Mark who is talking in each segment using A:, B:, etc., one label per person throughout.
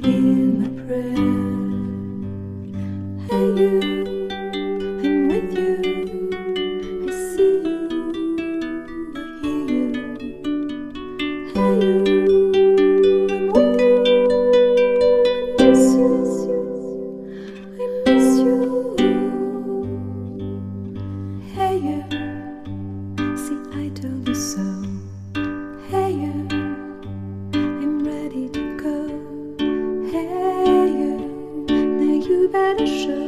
A: hear my prayer. Hey you, I'm with you. I see you, I hear you. Hey you, I'm with you. I miss you, I miss you. Hey you, see I told you so. Hey you, I'm ready to go. Hey you, now you better show.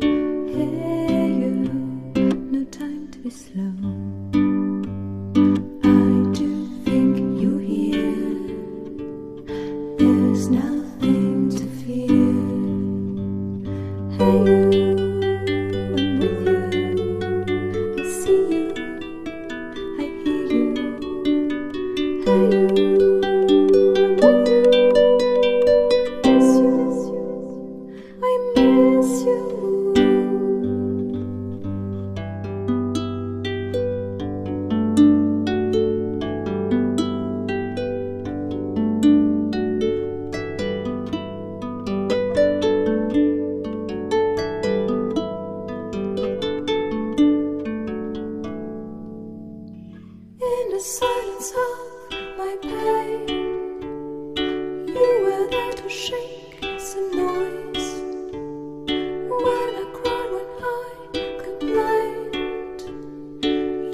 A: Hey you, no time to be slow. I do think you're here. There's nothing to fear. Hey you, I'm with you. I see you, I hear you. Hey you, I'm with you. I miss you. In the silence of my pain, you were there to shake some noise. When I cried, when I complained,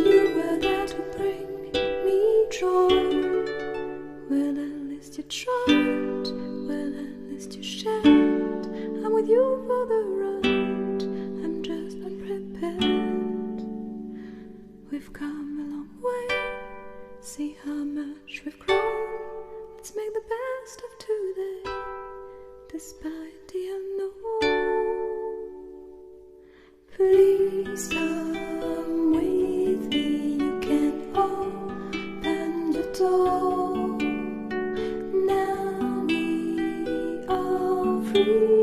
A: you were there to bring me joy. Well, at least you tried, well, at least you shared. I'm with you for the ride, I'm just unprepared. We've come a long way, see how much we've grown. Let's make the best of today, despite the unknown. Please come with me, you can open the door. Now we are free.